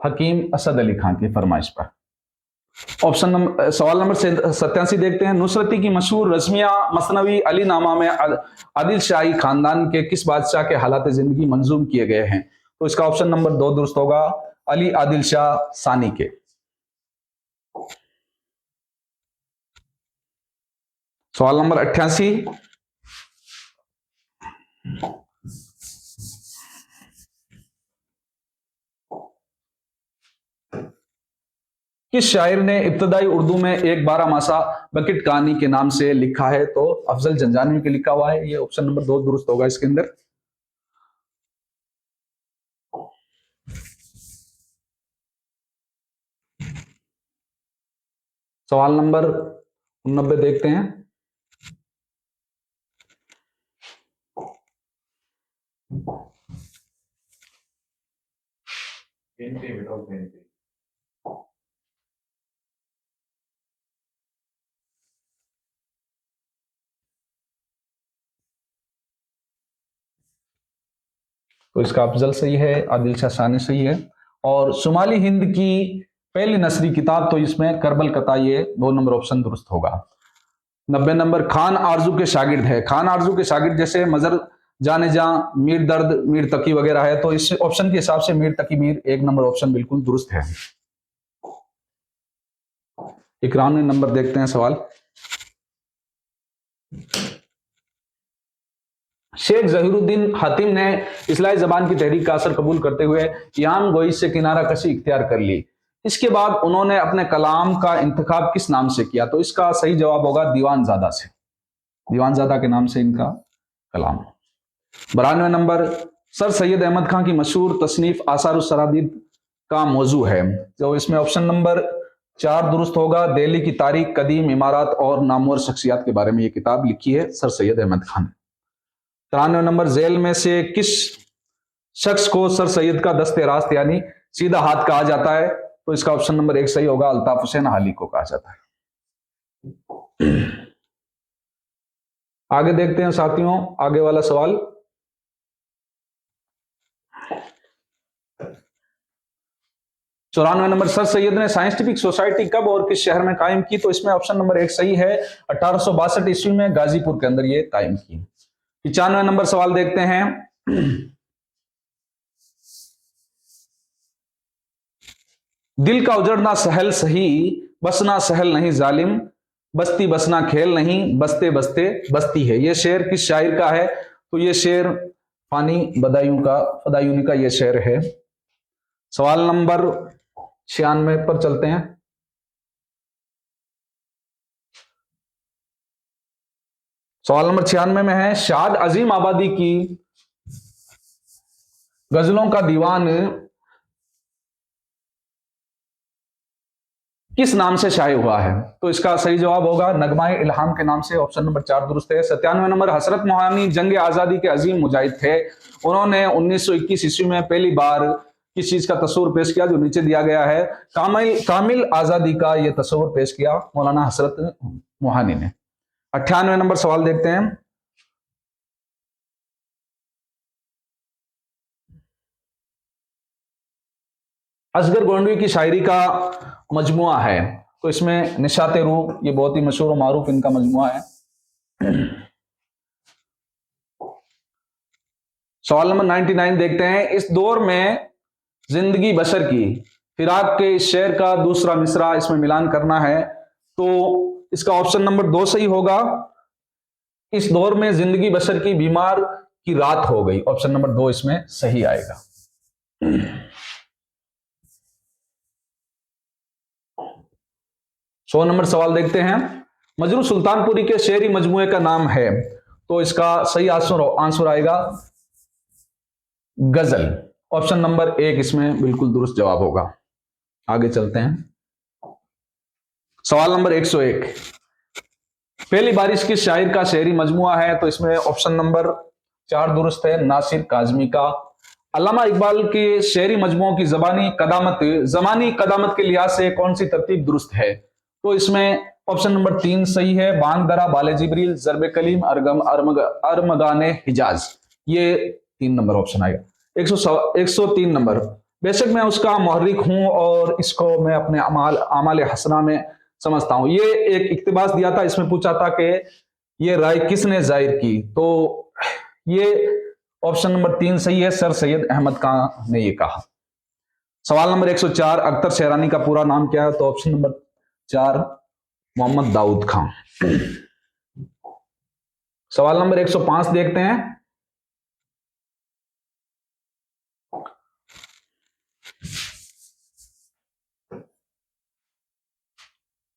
हकीम असद अली खान की फरमाइश पर। ऑप्शन नंबर सवाल नंबर 87 देखते हैं, नुसरती की मशहूर रज़्मिया मसनवी अली नामा में आदिल शाही खानदान के किस बादशाह के हालात जिंदगी मंजूम किए गए हैं? तो इसका ऑप्शन नंबर 2 दुरुस्त होगा, अली आदिल शाह सानी के। सवाल नंबर 88, किस शायर ने इब्तदाई उर्दू में एक 12 मासा बकेट कहानी के नाम से लिखा है? तो अफजल जंजानवी के लिखा हुआ है, ये ऑप्शन नंबर 2 दुरुस्त होगा इसके अंदर। सवाल नंबर 89 देखते हैं। तो इसका अफजल सही है, आदिल शाह सानी सही है, और शुमाली हिंद की पहली नसरी किताब तो इसमें करबल कता, ये 2 नंबर ऑप्शन दुरुस्त होगा। 90 नंबर खान आरजू के शागिर्द है। खान आरजू के शागिर्द जैसे मजर जाने जा, मीर दर्द, मीर तकी वगैरह है, तो इस ऑप्शन के हिसाब से मीर तकी मीर 1 नंबर ऑप्शन बिल्कुल दुरुस्त है। 91 नंबर देखते हैं सवाल। शेख जहीरुद्दीन हातिम ने इस्लाही जबान की तहरीक का असर कबूल करते हुए याम गोई से किनारा कशी इख्तियार कर ली। इसके बाद उन्होंने अपने कलाम का इंतखाब किस नाम से किया? तो इसका सही जवाब होगा दीवानजादा से। दीवानजादा के नाम से इनका कलाम। 92 नंबर सर सैयद अहमद खां की मशहूर तसनीफ आसारुस सरादीद का मौजू है। तो इसमें ऑप्शन नंबर 4 दुरुस्त होगा। दिल्ली की तारीख, कदीम इमारत और नामवर शख्सियात के बारे में यह किताब लिखी है सर सैयद अहमद खान ने। 93 नंबर जेल में से किस शख्स को सर सैयद का दस्ते रास्त यानी सीधा हाथ कहा जाता है? तो इसका ऑप्शन नंबर 1 सही होगा, अल्ताफ हुसैन हाली को कहा जाता है। आगे देखते हैं साथियों, आगे वाला सवाल। चौरानवे नंबर सर सैयद ने साइंटिफिक सोसाइटी कब और किस शहर में कायम की? तो इसमें ऑप्शन नंबर 1 सही है, 1862 ईस्वी में गाजीपुर के अंदर ये कायम की। 95 नंबर सवाल देखते हैं। दिल का उजड़ना सहल सही, बसना सहल नहीं जालिम, बस्ती बसना खेल नहीं, बसते बसते बस्ती है। यह शेर किस शायर का है? तो यह शेर फानी फदायूनी का यह शेर है। सवाल नंबर 96 पर चलते हैं। सवाल नंबर 96 में है, शाद अजीम आबादी की गजलों का दीवान किस नाम से शाये हुआ है? तो इसका सही जवाब होगा नगमाए इल्हाम के नाम से। ऑप्शन नंबर 4 दुरुस्त है। 97 नंबर हसरत मोहानी जंग आजादी के अजीम मुजाहिद थे। उन्होंने 1921 ईस्वी में पहली बार किस चीज का तस्वुर पेश किया? जो नीचे दिया गया है, कामिल आजादी का यह तस्वुर पेश किया मौलाना हसरत मोहानी ने। 98 नंबर सवाल देखते हैं। असगर गोंडवी की शायरी का मजमुआ है, तो इसमें निशाते रूह, ये बहुत ही मशहूर और मारूफ इनका मजमुआ है। सवाल नंबर 99 देखते हैं। इस दौर में जिंदगी बशर की फिराक के इस शेर का दूसरा मिसरा इसमें मिलान करना है, तो इसका ऑप्शन नंबर 2 सही होगा। इस दौर में जिंदगी बशर की बीमार की रात हो गई, ऑप्शन नंबर 2 इसमें सही आएगा। 100 नंबर सवाल देखते हैं। मजरू सुल्तानपुरी के शेरी मजमुए का नाम है, तो इसका सही आंसर आएगा गजल। ऑप्शन नंबर 1 इसमें बिल्कुल दुरुस्त जवाब होगा। आगे चलते हैं। सवाल नंबर 101, पहली बारिश किस शायर का शेरी मजमुआ है? तो इसमें ऑप्शन नंबर 4 दुरुस्त है, नासिर काजमी का। अल्लामा इकबाल के शेरी मजमुओं की जमानी कदामत के लिहाज से कौन सी तरतीब दुरुस्त है? तो इसमें ऑप्शन नंबर 3 सही है, बांग दरा, बाले जिब्रील, जरबे कलीम, अरमगाने हिजाज, ये 3 नंबर ऑप्शन आएगा। 103 नंबर, बेशक मैं उसका मुहर्रिक हूं और इसको मैं अपने अमाल हसना में समझता हूं। ये एक इक्तिबास दिया था, इसमें पूछा था कि ये राय किसने जाहिर की? तो ये ऑप्शन नंबर 3 सही है, सर सैयद अहमद खान ने ये कहा। सवाल नंबर 104, अख्तर शहरानी का पूरा नाम क्या है? तो ऑप्शन नंबर 4 मोहम्मद दाऊद खान। सवाल नंबर 105 देखते हैं।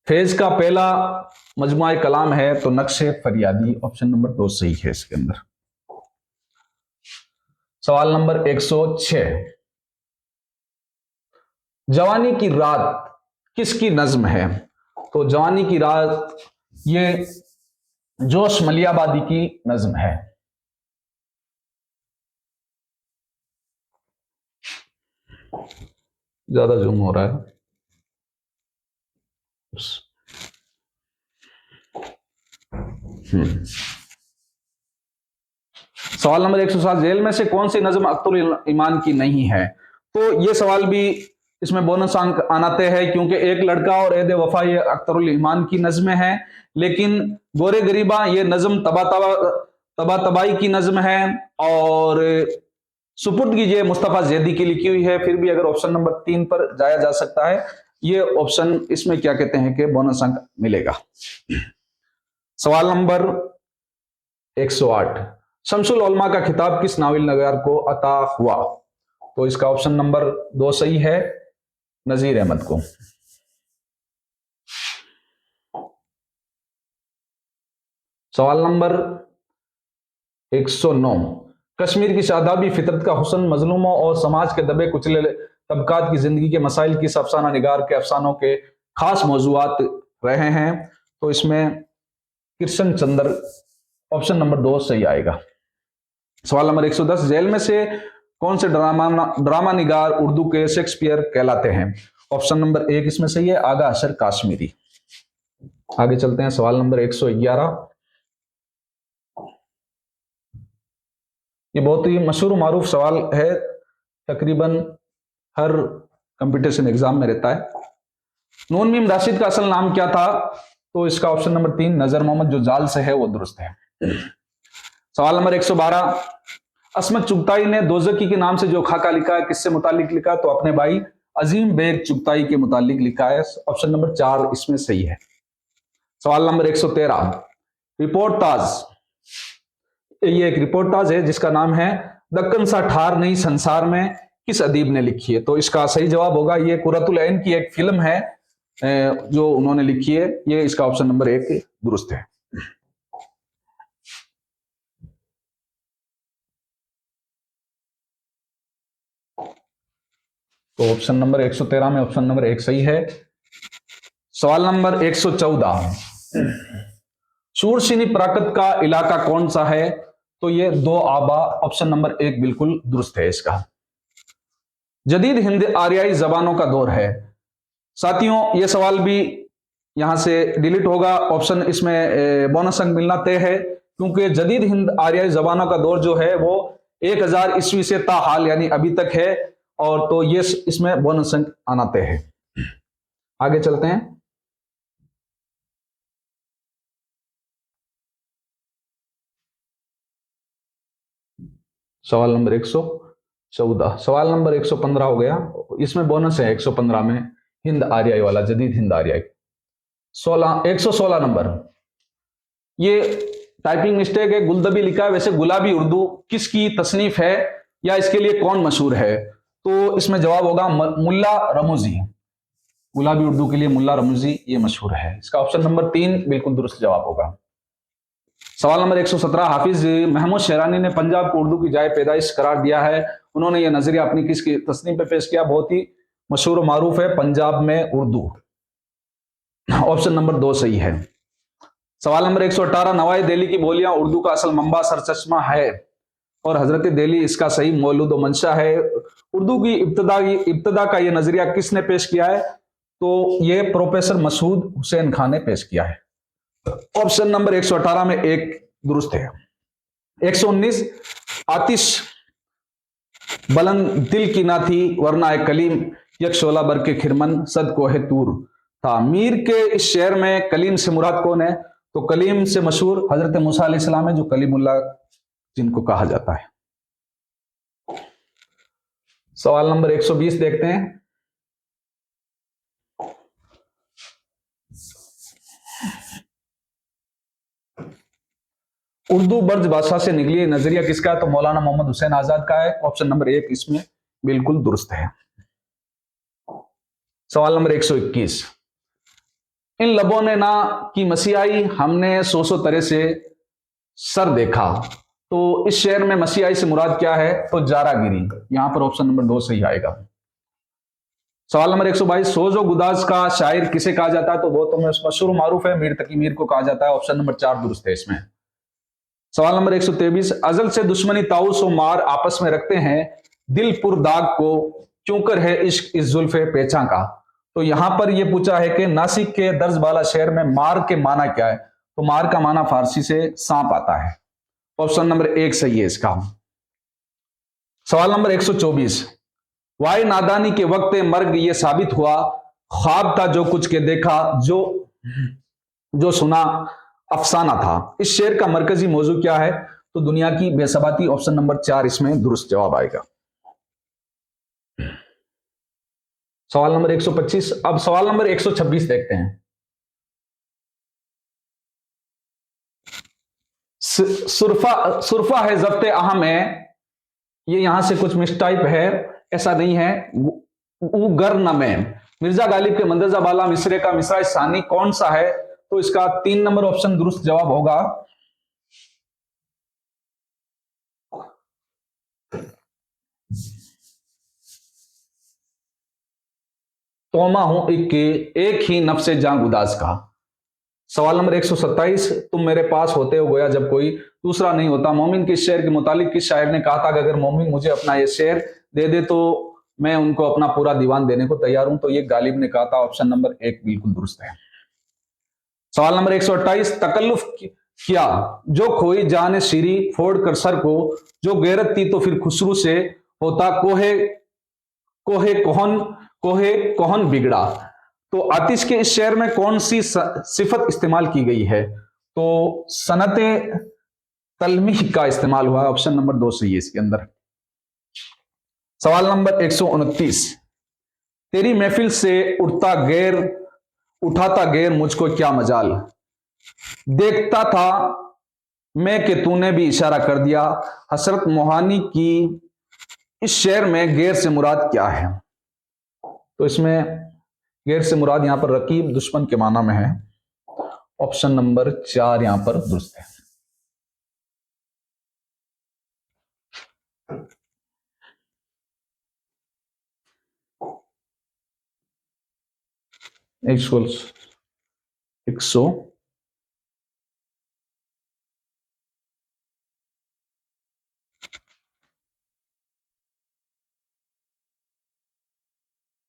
फेज का पहला मजमुआ कलाम है, तो नक्शे फरियादी, ऑप्शन नंबर 2 सही है इसके अंदर। सवाल नंबर 106, जवानी की रात किसकी नज्म है? तो जवानी की रात ये जोश मलियाबादी की नज्म है। ज्यादा जूम हो रहा है। सवाल नंबर 107, जेल में से कौन सी नज्म अख्तरुल ईमान की नहीं है? तो ये सवाल भी इसमें बोनस अंक आनाते हैं, क्योंकि एक लड़का और ऐद वफा ये अख्तरुल ईमान की नज्म है, लेकिन गोरे गरीबा ये नज्म तबा तबाई की नज्म है, और सुपुर्द कीजिए मुस्तफा जैदी की लिखी हुई है। फिर भी अगर ऑप्शन नंबर 3 पर जाया जा सकता है, ये ऑप्शन इसमें क्या कहते हैं कि बोनस अंक मिलेगा। सवाल नंबर 108, शमसुल उलमा का खिताब किस नाविल नगार को अता हुआ? तो इसका ऑप्शन नंबर 2 सही है, नजीर अहमद को। सवाल नंबर 109, कश्मीर की शादाबी फितरत का हुस्न मजलूमों और समाज के दबे कुचले तबकात की जिंदगी के मसाइल की अफसाना निगार के अफसानों के खास मौजूआत रहे हैं। तो इसमें कृष्ण चंद्र ऑप्शन नंबर 2 सही आएगा। सवाल नंबर 110, जेल में से कौन से ड्रामा निगार उर्दू के शेक्सपियर कहलाते हैं? ऑप्शन नंबर 1 इसमें सही है, आगा अशर काश्मीरी। आगे चलते हैं, सवाल नंबर 111, ये बहुत ही मशहूर मारूफ सवाल है, तकरीबन हर कंपटीशन एग्जाम में रहता है। नून मीम राशिद का असल नाम क्या था? तो इसका ऑप्शन नंबर 3 नजर मोहम्मद, जो जाल से है वो दुरुस्त है। सवाल नंबर 112, असमत चुगताई ने दोज़की के नाम से जो खाका लिखा है किससे मुतालिक लिखा? तो अपने भाई अजीम बेग चुगताई के मुतालिक लिखा है। ऑप्शन नंबर 4 इसमें सही है। सवाल नंबर 113, रिपोर्टाज, ये एक रिपोर्टाज है जिसका नाम है दक्कन सा ठार नहीं संसार में, किस अदीब ने लिखी है? तो इसका सही जवाब होगा, ये कुरतुल ऐन की एक फिल्म है जो उन्होंने लिखी है, ये इसका ऑप्शन नंबर 1 दुरुस्त है। तो ऑप्शन नंबर 113 में ऑप्शन नंबर 1 सही है। सवाल नंबर 114, शूरशिनी प्राकृत का इलाका कौन सा है? तो ये 2 आबा, ऑप्शन नंबर 1 बिल्कुल दुरुस्त है इसका। जदीद हिंद आर्याई जबानों का दौर है। साथियों ये सवाल भी यहां से डिलीट होगा, ऑप्शन इसमें बोनस अंक मिलना तय है, क्योंकि जदीद हिंद आर्याई जबानों का दौर जो है वो 1000 ईस्वी से ताहाल यानी अभी तक है, और तो ये इसमें बोनस अंक आना तय है। आगे चलते हैं, सवाल नंबर 114, सवाल नंबर 115 हो गया, इसमें बोनस है 115 में हिंद आर्याई वाला, जदीद हिंद आर्याई। 116 नंबर, ये टाइपिंग मिस्टेक है, गुलदबी लिखा है, वैसे गुलाबी उर्दू किसकी तसनीफ है या इसके लिए कौन मशहूर है? तो इसमें जवाब होगा मुल्ला रमूजी। गुलाबी उर्दू के लिए मुल्ला रमूजी ये मशहूर है। इसका ऑप्शन नंबर 3 बिल्कुल दुरुस्त जवाब होगा। सवाल नंबर 117, हाफिज महमूद शेरानी ने पंजाब को उर्दू की जाए पैदाइश करार दिया है। उन्होंने यह नजरिया अपनी किसकी तस्नीम पे पेश किया? बहुत ही मशहूर मारूफ है, पंजाब में उर्दू। ऑप्शन नंबर 2 सही है। सवाल नंबर 118, नवाई दिल्ली की बोलियां उर्दू का असल मंबा सरचश्मा है और हजरत दिल्ली इसका सही मौलूद व मंशा है। उर्दू की इब्तदा का यह नजरिया किसने पेश किया है? तो यह प्रोफेसर मसूद हुसैन खान ने पेश किया है। ऑप्शन नंबर 118 में 1 दुरुस्त है। 119, आतिश बुलंद दिल की ना थी वरना एक कलीम यक शोला बर के खिरमन सद को है तूर था। मीर के इस शेर में कलीम से मुराद कौन है? तो कलीम से मशहूर हजरत मूसा अलैहिस्सलाम है, जो कलीमुल्लाह जिनको कहा जाता है। सवाल नंबर 120 देखते हैं, उर्दू बर्ज भाषा से निकली नजरिया किसका है? तो मौलाना मोहम्मद हुसैन आजाद का है। ऑप्शन नंबर 1 इसमें बिल्कुल दुरुस्त है। सवाल नंबर 121, इन लबों ने ना की मसीहाई हमने सौ तरह से सर देखा। तो इस शेर में मसीहाई से मुराद क्या है? तो जारागिरी। यहां पर ऑप्शन नंबर 2 सही आएगा। सवाल नंबर 122, सोजो गुदाज का शायर किसे कहा जाता है? तो बहुत मशहूर मारूफ है, मीर तकी मीर को कहा जाता है। ऑप्शन नंबर 4 दुरुस्त है इसमें। सवाल नंबर 123, अजल से दुश्मनी ताउस व मार आपस में रखते हैं, दिल पुरदाग को क्यों कर है इश्क इस जुल्फे पेचा का? तो यहां पर यह पूछा है कि नासिक के दर्जबाला शहर में मार के माना क्या है? तो मार का माना फारसी से सांप आता है। ऑप्शन नंबर 1 सही है इसका। सवाल नंबर 124, वाई नादानी के वक्त मर्ग ये साबित हुआ, ख्वाब था जो कुछ के देखा, जो सुना अफसाना था। इस शेर का मरकजी मौजू क्या है? तो दुनिया की बेसबाती। ऑप्शन नंबर 4 इसमें दुरुस्त जवाब आएगा। सवाल नंबर 125। अब सवाल नंबर 126 देखते हैं। सुरफा है जब्ते अहम है, ये यहां से कुछ मिसटाइप है, ऐसा नहीं है। गर्न में मिर्जा गालिब के मंदरजा बाला मिसरे का मिसरा सानी कौन सा है? तो इसका 3 नंबर ऑप्शन दुरुस्त जवाब होगा। तोमा हूं एक ही नफ्से जां गुदाज का। सवाल नंबर 127, तुम मेरे पास होते हो गोया जब कोई दूसरा नहीं होता, मोमिन के शेर के मुतालिक किस शायर ने कहा था कि अगर मोमिन मुझे अपना ये शेर दे दे तो मैं उनको अपना पूरा दीवान देने को तैयार हूं? तो ये गालिब ने कहा था। ऑप्शन नंबर 1 बिल्कुल दुरुस्त है। सवाल नंबर 128, तकल्लुफ किया जो खोई जाने सीरी फोड़ कर सर को, जो गैरत थी तो फिर खुसरू से होता, कोहे कोहे कोहन बिगड़ा। तो आतिश के इस शेर में कौन सी सिफत इस्तेमाल की गई है? तो सनते तलमीह का इस्तेमाल हुआ है। ऑप्शन नंबर 2 सही है इसके अंदर। सवाल नंबर 129, तेरी महफिल से उठाता गैर मुझको क्या मजाल, देखता था मैं कि तूने भी इशारा कर दिया। हसरत मोहानी की इस शेर में गैर से मुराद क्या है? तो इसमें गैर से मुराद यहां पर रकीब दुश्मन के माना में है। ऑप्शन नंबर 4 यहां पर दुरुस्त है। एक सौ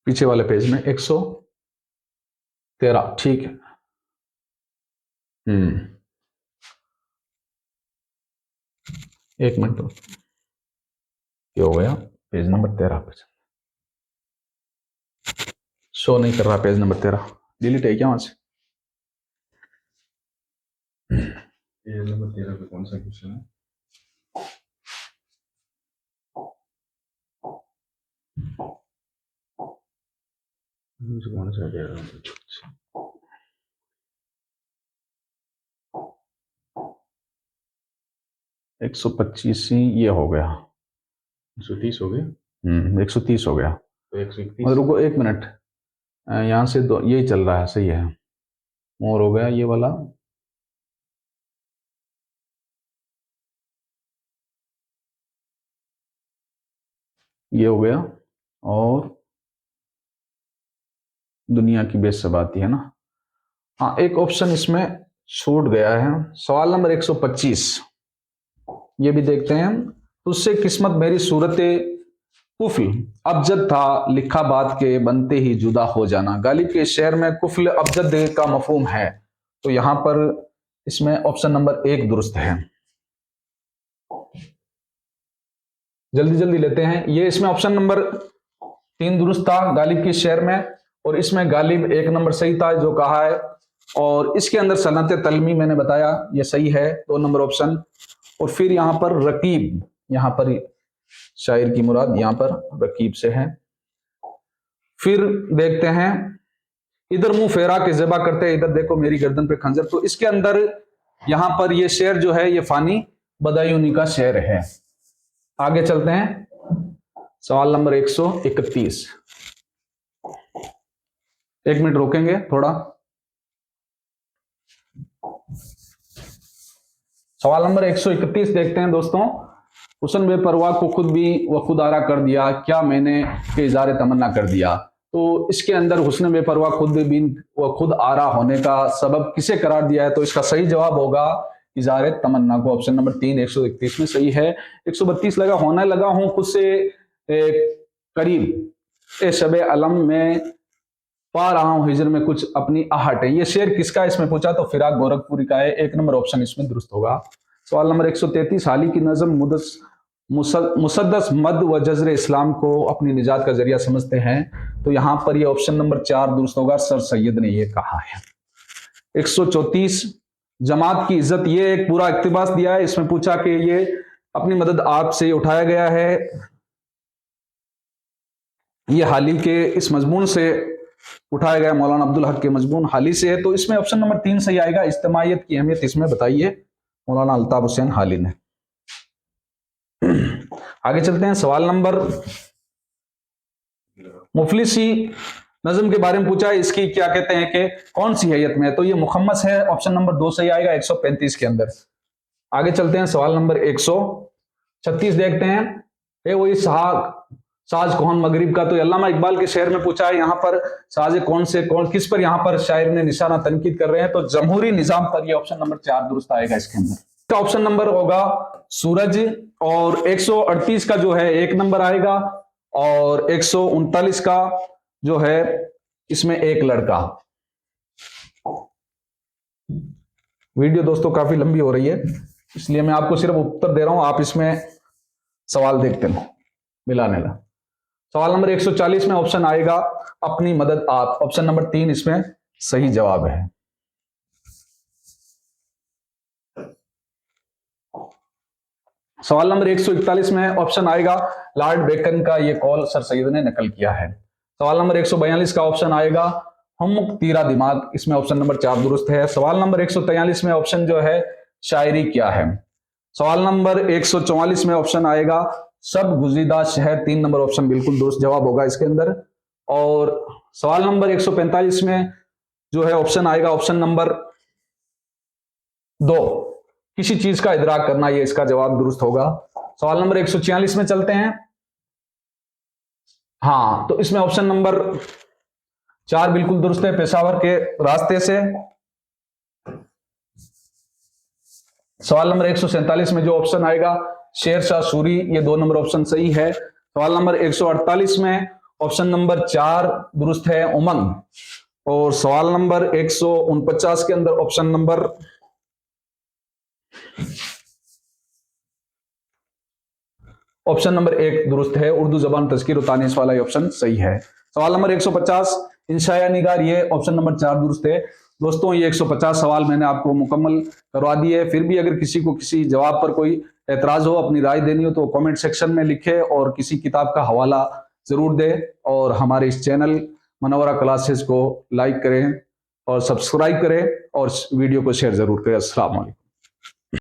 पीछे वाले पेज में 113, ठीक है। एक मिनट क्या हो गया? पेज नंबर 13 पे शो नहीं कर रहा। पेज नंबर 13 डिलीट है क्या वहां से? पेज नंबर 13 पे कौन सा क्वेश्चन है? कौन सा दे रहा हूँ? 125 ही ये हो गया। 130 हो गया। 130 हो गया। तो 131 रुको एक मिनट, यहां से तो यही चल रहा है, सही है। मोर हो गया ये वाला, ये हो गया, और दुनिया की बेसबाती है ना। हाँ, एक ऑप्शन इसमें छूट गया है। सवाल नंबर 125 ये भी देखते हैं। तुझसे किस्मत मेरी सूरत कुफल अबजद था, लिखा बात के बनते ही जुदा हो जाना। गालिब के शेर में कुफल अबजद का मफहूम है, तो यहां पर इसमें ऑप्शन नंबर 1 दुरुस्त है। जल्दी जल्दी लेते हैं। ये इसमें ऑप्शन नंबर 3 दुरुस्त था गालिब के शेर में, और इसमें गालिब 1 नंबर सही था जो कहा है, और इसके अंदर सनत तलमी मैंने बताया ये सही है, 2 नंबर ऑप्शन। और फिर यहां पर रकीब, यहां पर शायर की मुराद यहां पर रकीब से है। फिर देखते हैं, इधर मुंह फेरा के ज़बा करते इधर देखो मेरी गर्दन पे खंजर। तो इसके अंदर यहां पर ये शेर जो है ये फानी बदायूनी का शेर है। आगे चलते हैं। सवाल नंबर 131। एक मिनट रोकेंगे थोड़ा। सवाल नंबर 131 देखते हैं दोस्तों। हुस्न बेपरवाह को खुद भी व खुदारा कर दिया, क्या मैंने के इज़ारे तमन्ना कर दिया। तो इसके अंदर हुस्न बेपरवाह खुद आरा होने का सबब किसे करार दिया है? तो इसका सही जवाब होगा इज़हार तमन्ना को। ऑप्शन नंबर 3 131 में सही है। 132 लगा, होने लगा हूं खुद से करीब ए शबे अलम में पा रहा हूं हिजर में कुछ अपनी आहट है। ये शेर किसका इसमें पूछा तो फिराक गोरखपुरी का है। 1 नंबर ऑप्शन इसमें दुरुस्त होगा। सवाल नंबर 133, हाल ही की नज़म मुसद्दस मद व जज़र इस्लाम को अपनी निजात का जरिया समझते हैं। तो यहां पर ये ऑप्शन नंबर 4 दुरुस्त होगा। सर सैयद ने ये कहा है। 134, जमात की इज्जत, ये एक पूरा इक्तिबास दिया है। इसमें पूछा कि ये अपनी मदद आपसे उठाया गया है, ये हाली के इस मजमून से उठाया गया, मौलाना अब्दुल हक के मजमून हाली से है। तो इसमें ऑप्शन नंबर 3 सही आएगा। इज्तिमाइयत की अहमियत इसमें बताइए मौलाना अल्ताफ हुसैन हाली ने। आगे चलते हैं। सवाल नंबर, मुफलिसी नज़म के बारे में पूछा है, इसकी क्या कहते हैं कि कौन सी हैयत में है? तो ये मुखम्मस है। ऑप्शन नंबर 2 सही आएगा 135 के अंदर। आगे चलते हैं। सवाल नंबर 136 देखते हैं। वही साज कौन मगरिब का? तो अल्लामा इकबाल के शेर में पूछा है। यहाँ पर साज कौन किस पर यहाँ पर शायर ने निशाना तनकीद कर रहे हैं? तो जमहूरी निजाम पर। ये ऑप्शन नंबर 4 दुरुस्त आएगा इसके अंदर। इसका ऑप्शन नंबर होगा सूरज। और 138 का जो है 1 नंबर आएगा, और 139 का जो है इसमें एक लड़का। वीडियो दोस्तों काफी लंबी हो रही है, इसलिए मैं आपको सिर्फ उत्तर दे रहा हूं, आप इसमें सवाल देखते हैं मिलाने ला। सवाल नंबर 140 में ऑप्शन आएगा अपनी मदद आप। ऑप्शन नंबर 3 इसमें सही जवाब है। सवाल नंबर 141 में ऑप्शन आएगा लॉर्ड बेकन का ये कॉल सर सैयद ने नकल किया है। सवाल नंबर 142 का ऑप्शन आएगा हम तीरा दिमाग। इसमें ऑप्शन नंबर 4 दुरुस्त है। सवाल नंबर 143 में ऑप्शन जो है शायरी क्या है। सवाल नंबर 144 में ऑप्शन आएगा सब गुजीदा शहर। 3 नंबर ऑप्शन बिल्कुल दुरुस्त जवाब होगा इसके अंदर। और सवाल नंबर 145 में जो है ऑप्शन आएगा ऑप्शन नंबर 2, किसी चीज का इदराक करना, ये इसका जवाब दुरुस्त होगा। सवाल नंबर 146 में चलते हैं। हाँ, तो इसमें ऑप्शन नंबर 4 बिल्कुल दुरुस्त है, पेशावर के रास्ते से। सवाल नंबर 147 में जो ऑप्शन आएगा शेर शाह सूरी, ये 2 नंबर ऑप्शन सही है। सवाल नंबर 148 में ऑप्शन नंबर 4 दुरुस्त है, उमंग। और सवाल नंबर 149 के अंदर ऑप्शन नंबर 1 दुरुस्त है, उर्दू जबान तज़कीर और तानीस वाला ये ऑप्शन सही है। सवाल नंबर 150 इंशाया निगार, ये ऑप्शन नंबर 4 दुरुस्त है। दोस्तों ये 150 सवाल मैंने आपको मुकम्मल करवा दिए। फिर भी अगर किसी को किसी जवाब पर कोई एतराज हो, अपनी राय देनी हो, तो कमेंट सेक्शन में लिखे और किसी किताब का हवाला जरूर दे। और हमारे इस चैनल मनोवरा क्लासेस को लाइक करें और सब्सक्राइब करें और वीडियो को शेयर जरूर करें। अस्सलाम वालेकुम।